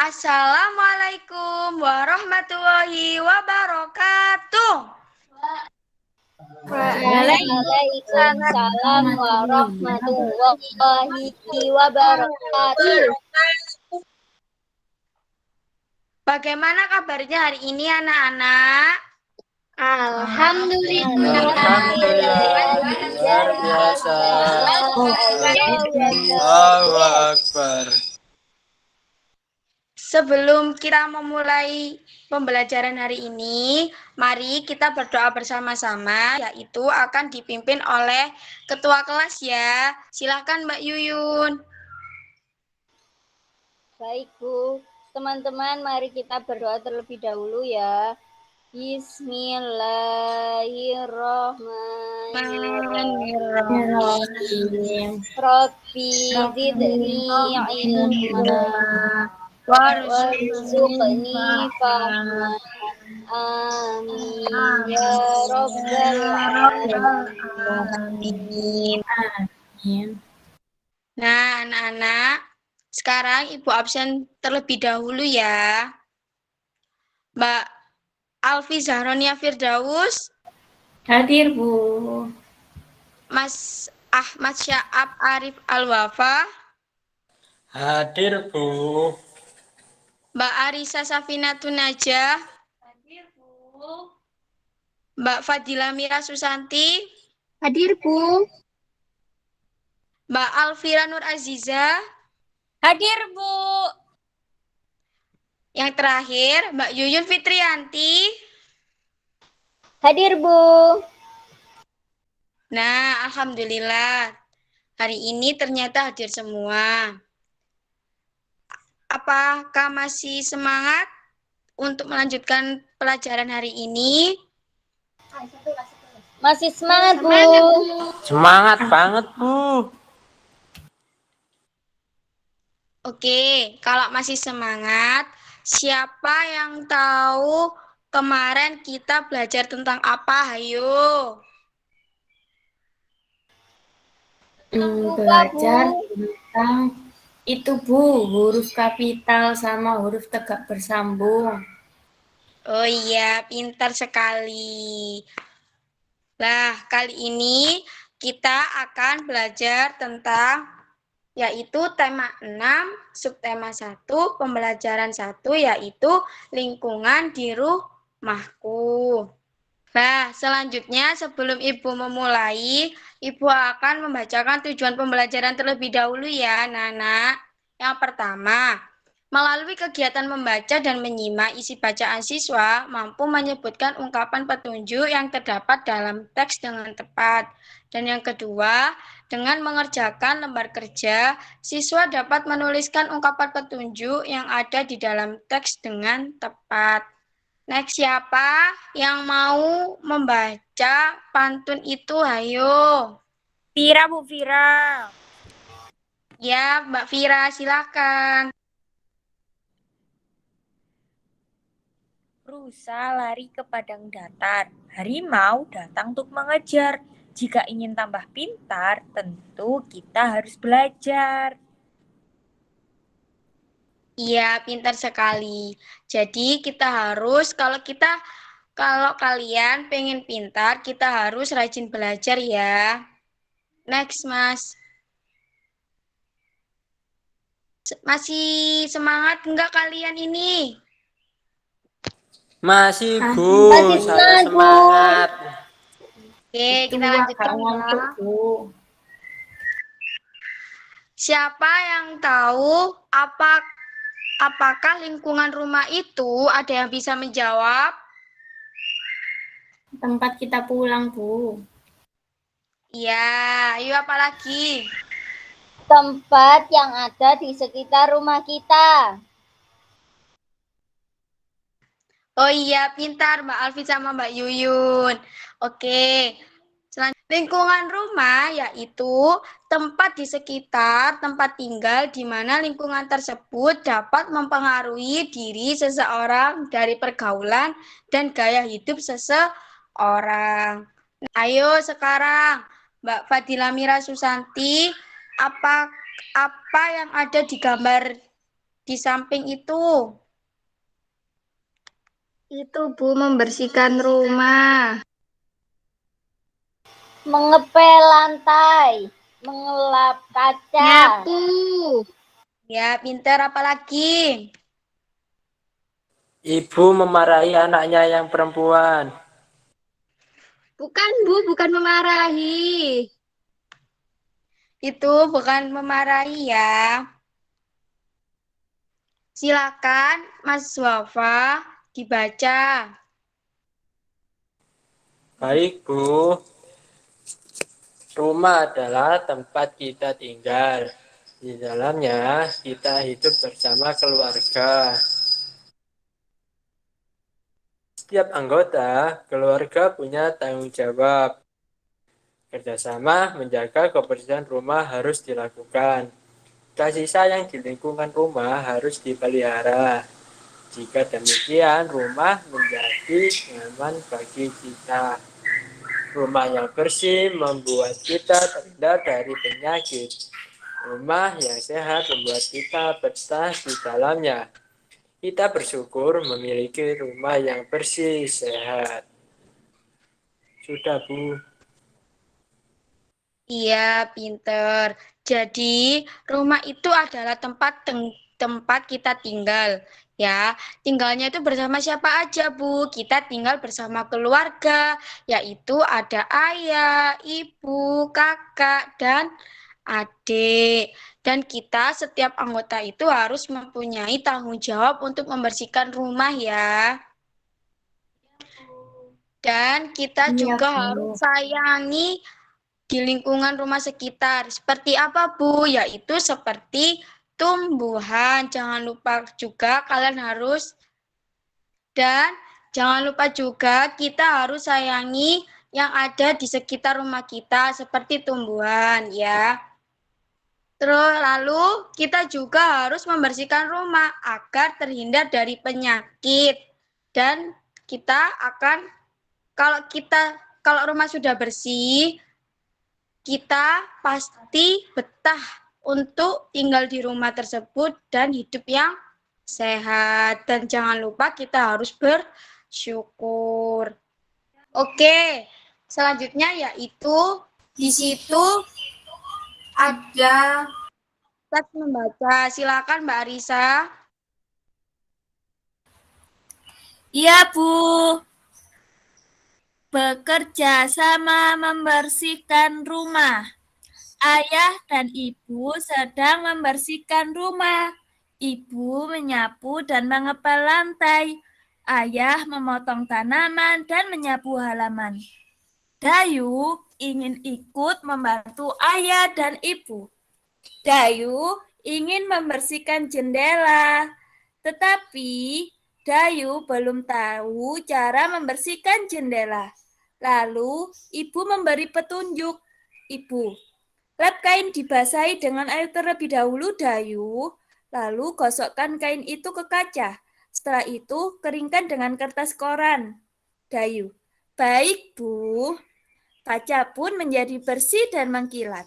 Assalamualaikum warahmatullahi wabarakatuh. Waalaikumsalam warahmatullahi wabarakatuh. Bagaimana kabarnya hari ini anak-anak? Alhamdulillah. Luar biasa. Allahu Akbar. Sebelum kita memulai pembelajaran hari ini, mari kita berdoa bersama-sama, yaitu akan dipimpin oleh ketua kelas ya. Silakan Mbak Yuyun. Baik Bu, teman-teman mari kita berdoa terlebih dahulu ya. Bismillahirrahmanirrahim. Rabbi zidni ilma warzuqni fahma. Amin ya rabbal alamin. Nah, anak-anak, sekarang Ibu absen terlebih dahulu ya. Mbak Alfi Zahronia Firdaus. Hadir, Bu. Mas Ahmad Sya'ab Arif Al-Wafa. Hadir, Bu. Mbak Arisa Safinatun Najah. Hadir, Bu. Mbak Fadila Mira Susanti. Hadir, Bu. Mbak Alfira Nur Aziza. Hadir, Bu. Yang terakhir, Mbak Yuyun Fitrianti. Hadir, Bu. Nah, alhamdulillah. Hari ini ternyata hadir semua. Apakah masih semangat untuk melanjutkan pelajaran hari ini? Masih semangat, Bu. Semangat banget, Bu. Oke, kalau masih semangat, siapa yang tahu kemarin kita belajar tentang apa? Ayo. Belajar tentang itu, Bu, huruf kapital sama huruf tegak bersambung. Oh iya, pintar sekali. Nah, kali ini kita akan belajar tentang yaitu tema 6, subtema 1, pembelajaran 1, yaitu lingkungan di rumahku. Nah, selanjutnya sebelum Ibu memulai, Ibu akan membacakan tujuan pembelajaran terlebih dahulu ya, anak-anak. Yang pertama, melalui kegiatan membaca dan menyimak isi bacaan siswa, mampu menyebutkan ungkapan petunjuk yang terdapat dalam teks dengan tepat. Dan yang kedua, dengan mengerjakan lembar kerja, siswa dapat menuliskan ungkapan petunjuk yang ada di dalam teks dengan tepat. Next, siapa yang mau membaca pantun itu? Ayo. Vira, Bu Vira. Ya, Mbak Vira, silakan. Rusa lari ke padang datar. Harimau datang untuk mengejar. Jika ingin tambah pintar, tentu kita harus belajar. Iya, pintar sekali. Jadi kita harus, kalau kalian pengen pintar, kita harus rajin belajar ya. Next, Mas. Masih semangat enggak kalian ini? Masih, Bu. Saya semangat. Oke, kita lanjutkan ya. Siapa yang tahu apakah lingkungan rumah itu? Ada yang bisa menjawab? Tempat kita pulang, Bu. Iya, ayo apa lagi? Tempat yang ada di sekitar rumah kita. Oh iya, pintar Mbak Alfi sama Mbak Yuyun. Oke. Lingkungan rumah yaitu tempat di sekitar tempat tinggal di mana lingkungan tersebut dapat mempengaruhi diri seseorang dari pergaulan dan gaya hidup seseorang. Ayo sekarang Mbak Fadila Mira Susanti, apa yang ada di gambar di samping itu. Itu Bu, membersihkan rumah. Mengepel lantai, mengelap kaca, Nyapu. Ya, pintar apalagi? Ibu memarahi anaknya yang perempuan. Bukan Bu, bukan memarahi. Itu bukan memarahi ya. Silakan Mas Wafa dibaca. Baik, Bu. Rumah adalah tempat kita tinggal. Di dalamnya kita hidup bersama keluarga. Setiap anggota keluarga punya tanggung jawab. Kerjasama menjaga kebersihan rumah harus dilakukan. Kasih sayang di lingkungan rumah harus dipelihara. Jika demikian, rumah menjadi nyaman bagi kita. Rumah yang bersih membuat kita terhindar dari penyakit. Rumah yang sehat membuat kita betah di dalamnya. Kita bersyukur memiliki rumah yang bersih, sehat. Sudah, Bu. Iya, pinter. Jadi, rumah itu adalah tempat kita tinggal. Ya, tinggalnya itu bersama siapa aja, Bu? Kita tinggal bersama keluarga, yaitu ada ayah, ibu, kakak, dan adik. Dan kita setiap anggota itu harus mempunyai tanggung jawab untuk membersihkan rumah ya. Dan kita Iya, juga Bu. harus sayangi di lingkungan rumah sekitar. Seperti apa, Bu? Yaitu seperti tumbuhan. Jangan lupa juga kalian harus dan jangan lupa juga kita harus sayangi yang ada di sekitar rumah kita seperti tumbuhan ya. Terus lalu kita juga harus membersihkan rumah agar terhindar dari penyakit. Dan kita akan kalau rumah sudah bersih, kita pasti betah untuk tinggal di rumah tersebut dan hidup yang sehat. Dan jangan lupa kita harus bersyukur. Oke, selanjutnya yaitu di situ ada teks membaca. Silakan Mbak Arisa. Iya, Bu. Bekerja sama membersihkan rumah. Ayah dan ibu sedang membersihkan rumah. Ibu menyapu dan mengepel lantai. Ayah memotong tanaman dan menyapu halaman. Dayu ingin ikut membantu ayah dan ibu. Dayu ingin membersihkan jendela, tetapi Dayu belum tahu cara membersihkan jendela. Lalu ibu memberi petunjuk. Ibu, lap kain dibasahi dengan air terlebih dahulu, Dayu. Lalu gosokkan kain itu ke kaca. Setelah itu keringkan dengan kertas koran. Dayu, baik Bu. Kaca pun menjadi bersih dan mengkilat.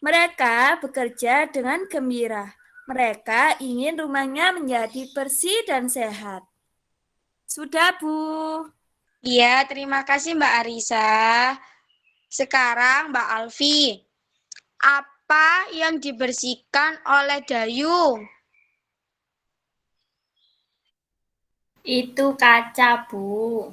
Mereka bekerja dengan gembira. Mereka ingin rumahnya menjadi bersih dan sehat. Sudah, Bu. Iya, terima kasih Mbak Arisa. Sekarang Mbak Alfi, apa yang dibersihkan oleh Dayu? Itu kaca, Bu.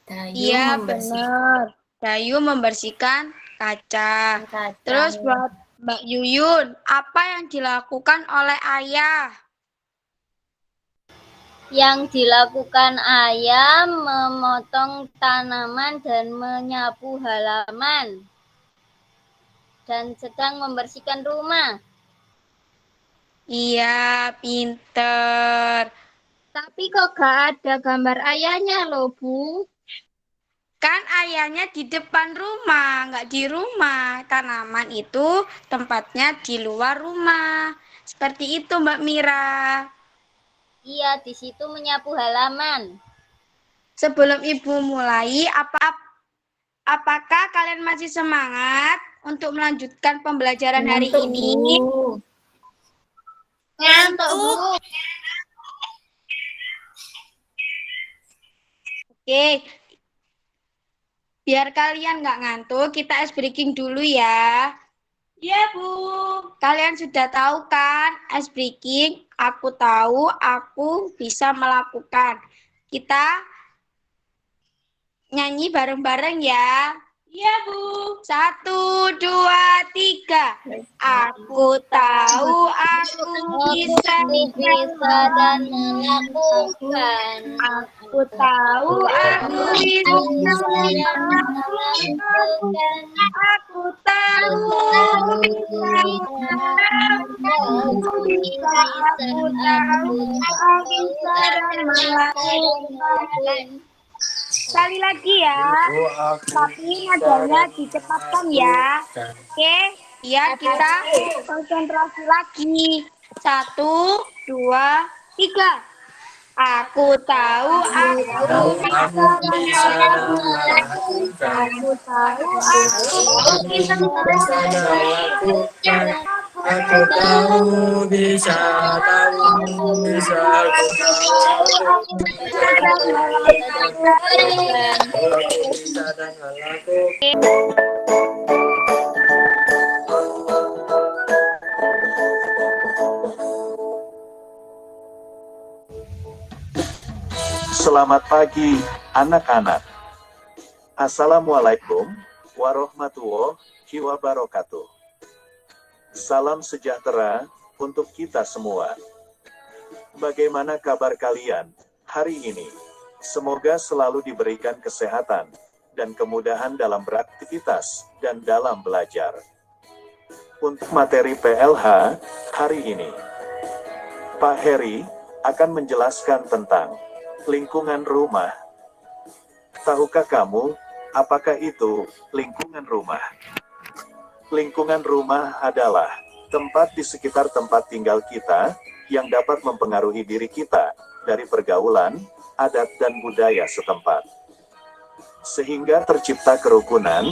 Dayu Iya, membersihkan benar. Dayu membersihkan kaca. kaca. Terus buat Mbak Yuyun, apa yang dilakukan oleh ayah? Yang dilakukan ayah memotong tanaman dan menyapu halaman dan sedang membersihkan rumah. Iya, pinter. Tapi kok gak ada gambar ayahnya loh, Bu? Kan ayahnya di depan rumah, nggak di rumah. Tanaman itu tempatnya di luar rumah. Seperti itu, Mbak Mira. Iya, di situ menyapu halaman. Sebelum Ibu mulai, apakah kalian masih semangat? untuk melanjutkan pembelajaran hari Ngantuk, ini? Bu. Ngantuk, Bu. Oke, biar kalian nggak ngantuk, kita ice breaking dulu ya. Iya, Bu. Kalian sudah tahu kan ice breaking? Aku tahu, aku bisa melakukan. Kita nyanyi bareng-bareng ya. Iya, Bu. 1, 2, 3. Aku tahu aku bisa. Bisa dan melakukan. Aku tahu aku bisa. Melakukan. Aku tahu bisa. Aku bisa. Aku tahu aku bisa dan melakukan. Sekali lagi ya. Tapi nadanya dicepatkan ya. Oke, biar kita konsentrasi lagi. 1, 2, 3. Aku tahu aku bisa melakukan. Aku tahu aku bisa melakukan. Aku tahu bisa, tahu bisa, aku tahu bisa dan melakukan. Selamat pagi, anak-anak. Assalamualaikum warahmatullahi wabarakatuh. Salam sejahtera untuk kita semua. Bagaimana kabar kalian hari ini? Semoga selalu diberikan kesehatan dan kemudahan dalam beraktivitas dan dalam belajar. Untuk materi PLH hari ini, Pak Heri akan menjelaskan tentang lingkungan rumah. Tahukah kamu, apakah itu lingkungan rumah? Lingkungan rumah adalah tempat di sekitar tempat tinggal kita yang dapat mempengaruhi diri kita dari pergaulan, adat, dan budaya setempat. Sehingga tercipta kerukunan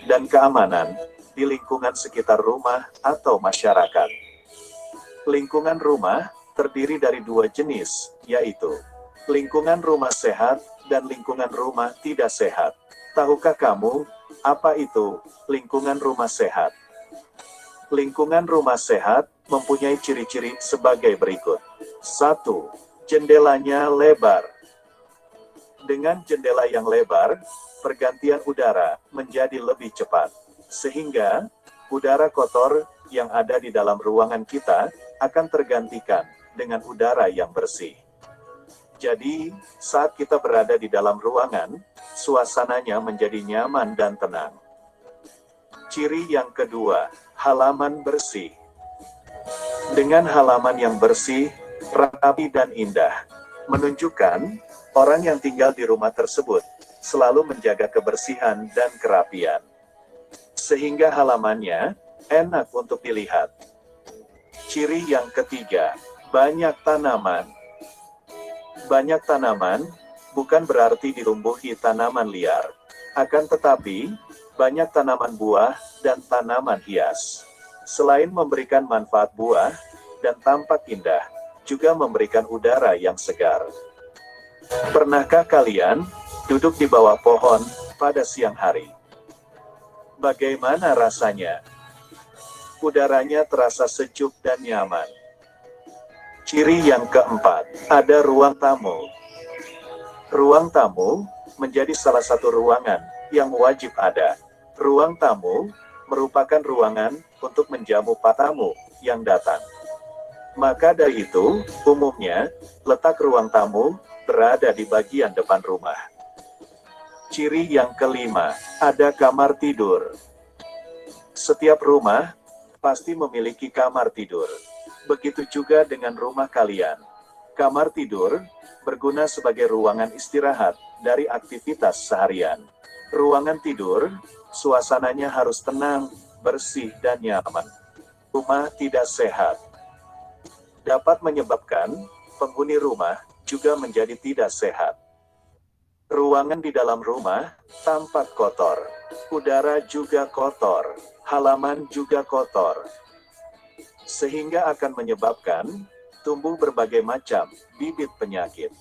dan keamanan di lingkungan sekitar rumah atau masyarakat. Lingkungan rumah terdiri dari 2 jenis, yaitu lingkungan rumah sehat dan lingkungan rumah tidak sehat. Tahukah kamu, apa itu lingkungan rumah sehat? Lingkungan rumah sehat mempunyai ciri-ciri sebagai berikut. 1. Jendelanya lebar. Dengan jendela yang lebar, pergantian udara menjadi lebih cepat. Sehingga, udara kotor yang ada di dalam ruangan kita akan tergantikan dengan udara yang bersih. Jadi, saat kita berada di dalam ruangan, suasananya menjadi nyaman dan tenang. Ciri yang kedua, halaman bersih. Dengan halaman yang bersih, rapi dan indah, menunjukkan orang yang tinggal di rumah tersebut selalu menjaga kebersihan dan kerapian. Sehingga halamannya enak untuk dilihat. Ciri yang ketiga, banyak tanaman. Banyak tanaman bukan berarti ditumbuhi tanaman liar. Akan tetapi, banyak tanaman buah dan tanaman hias. Selain memberikan manfaat buah dan tampak indah, juga memberikan udara yang segar. Pernahkah kalian duduk di bawah pohon pada siang hari? Bagaimana rasanya? Udaranya terasa sejuk dan nyaman. Ciri yang keempat, ada ruang tamu. Ruang tamu menjadi salah satu ruangan yang wajib ada. Ruang tamu merupakan ruangan untuk menjamu tamu yang datang. Maka dari itu, umumnya, letak ruang tamu berada di bagian depan rumah. Ciri yang kelima, ada kamar tidur. Setiap rumah pasti memiliki kamar tidur. Begitu juga dengan rumah kalian. Kamar tidur berguna sebagai ruangan istirahat dari aktivitas seharian. Ruangan tidur, suasananya harus tenang, bersih, dan nyaman. Rumah tidak sehat dapat menyebabkan penghuni rumah juga menjadi tidak sehat. Ruangan di dalam rumah tampak kotor, udara juga kotor. halaman juga kotor. Sehingga akan menyebabkan tumbuh berbagai macam bibit penyakit.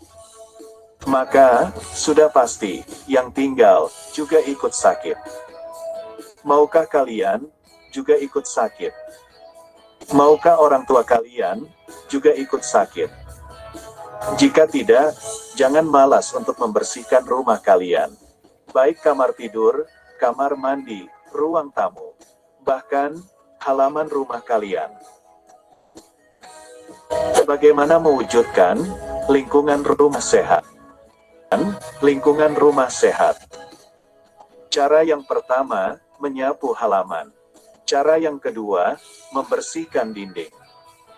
Maka, sudah pasti, yang tinggal juga ikut sakit. Maukah kalian juga ikut sakit? Maukah orang tua kalian juga ikut sakit? Jika tidak, jangan malas untuk membersihkan rumah kalian. Baik kamar tidur, kamar mandi, ruang tamu, bahkan halaman rumah kalian. Bagaimana mewujudkan lingkungan rumah sehat? Lingkungan rumah sehat. Cara yang pertama, menyapu halaman. Cara yang kedua, membersihkan dinding.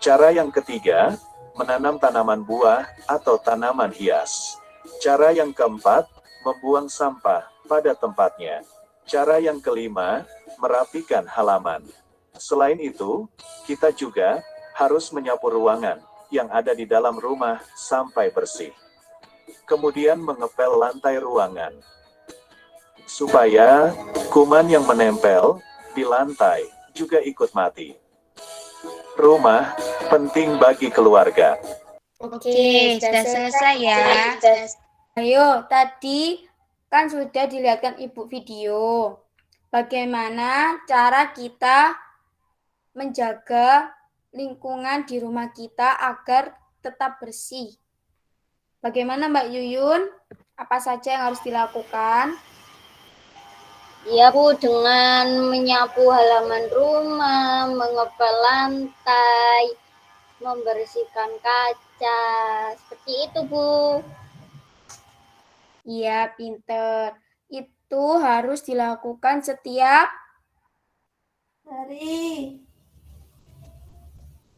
Cara yang ketiga, menanam tanaman buah atau tanaman hias. Cara yang keempat, membuang sampah pada tempatnya. Cara yang kelima, merapikan halaman. Selain itu, kita juga harus menyapu ruangan yang ada di dalam rumah sampai bersih. Kemudian mengepel lantai ruangan, supaya kuman yang menempel di lantai juga ikut mati. Rumah penting bagi keluarga. Oke, sudah selesai ya. Ayo, tadi kan sudah dilihatkan Ibu video. Bagaimana cara kita menjaga lingkungan di rumah kita agar tetap bersih. Bagaimana Mbak Yuyun? Apa saja yang harus dilakukan? Ya Bu, dengan menyapu halaman rumah, mengepel lantai, membersihkan kaca, seperti itu Bu. Iya, pinter. Itu harus dilakukan setiap hari.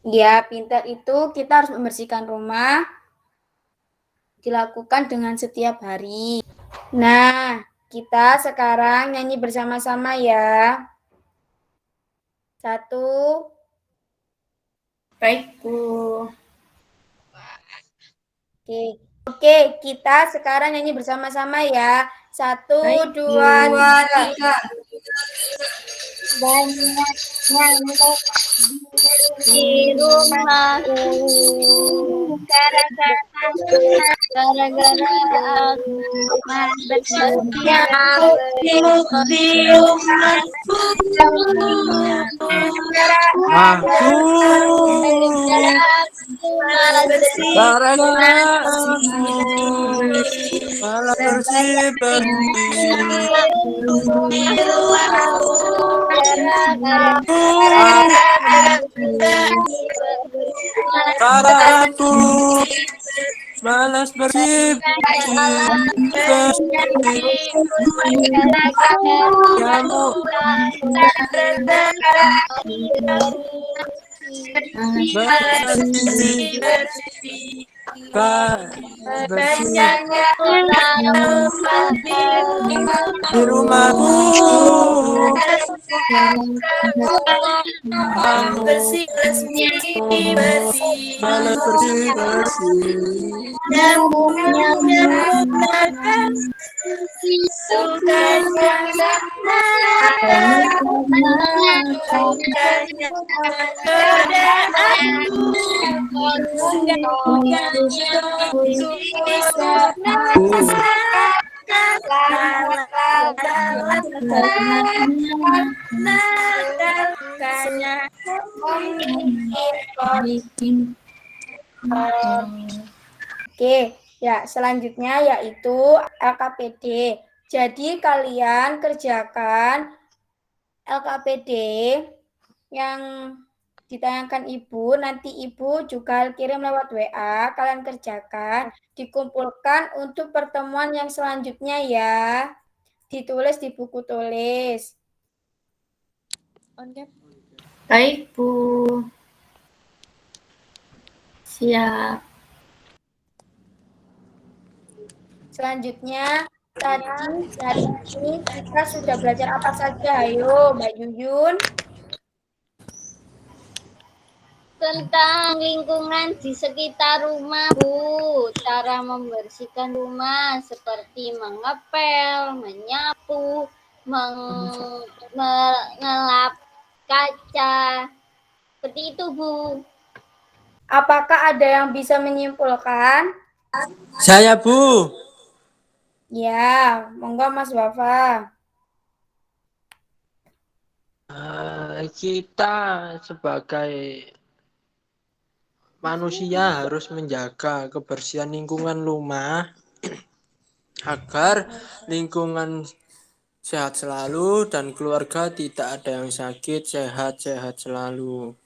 Iya, pinter itu kita harus membersihkan rumah, dilakukan dengan setiap hari. Nah, kita sekarang nyanyi bersama-sama ya. 1. Baik, Bu. Oke, kita sekarang nyanyi bersama-sama ya. 1, 2, 3. Banyak nyamuk di rumahku gara-gara aku di rumahku malah bersih karena malah bersih di rumahku karena aku malas bersih di rumahku bersih malas bersih Oke, ya selanjutnya yaitu LKPD. Jadi kalian kerjakan LKPD yang ditayangkan Ibu, nanti Ibu juga kirim lewat WA, kalian kerjakan, dikumpulkan untuk pertemuan yang selanjutnya ya. Ditulis di buku tulis. Baik, Bu. Siap. Selanjutnya, tadi hari ini kita sudah belajar apa saja? Ayo, Mbak Yuyun. tentang lingkungan di sekitar rumah, Bu. Cara membersihkan rumah seperti mengepel, menyapu, mengelap kaca. Seperti itu, Bu. Apakah ada yang bisa menyimpulkan? Saya, Bu. Ya, monggo Mas Wafa. Kita sebagai manusia harus menjaga kebersihan lingkungan rumah agar lingkungan sehat selalu dan keluarga tidak ada yang sakit, sehat-sehat selalu.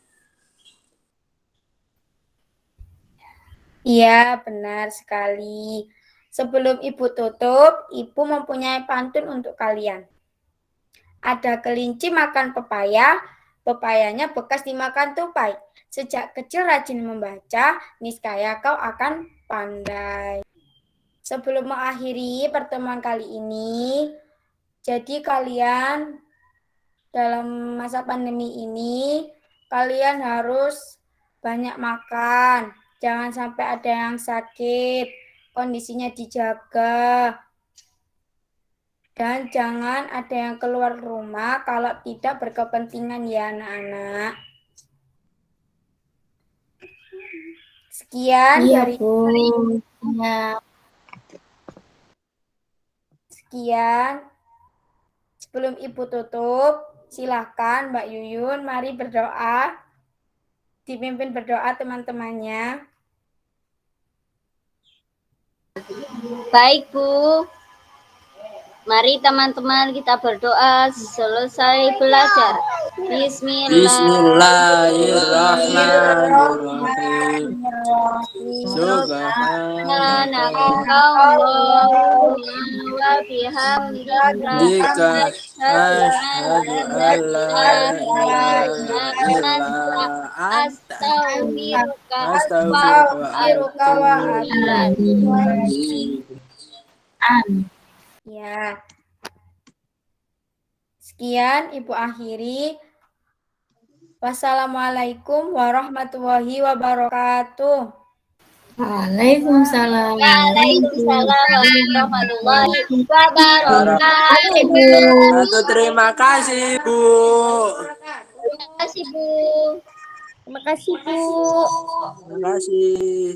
Iya, benar sekali. Sebelum Ibu tutup, Ibu mempunyai pantun untuk kalian. Ada kelinci makan pepaya, pepayanya bekas dimakan tupai. Sejak kecil rajin membaca, niscaya kau akan pandai. Sebelum mengakhiri pertemuan kali ini, jadi kalian dalam masa pandemi ini, kalian harus banyak makan. Jangan sampai ada yang sakit, kondisinya dijaga. Dan jangan ada yang keluar rumah kalau tidak berkepentingan ya anak-anak. Sekian Iya, dari Bu. Ya. Sekian. Sebelum Ibu tutup, silakan Mbak Yuyun, mari berdoa. Dipimpin berdoa teman-temannya. Baik, Bu. Mari teman-teman kita berdoa selesai belajar. Bismillahirrahmanirrahim. Subhanakallahumma wa bihamdika asyhadu an la ilaha illa anta astaghfiruka wa atubu ilaik. Ya. Sekian Ibu akhiri. Wassalamualaikum warahmatullahi wabarakatuh. Waalaikumsalam. Waalaikumsalam warahmatullahi wabarakatuh. Terima kasih, Bu. Terima kasih, Bu. Terima kasih, Bu. Terima kasih.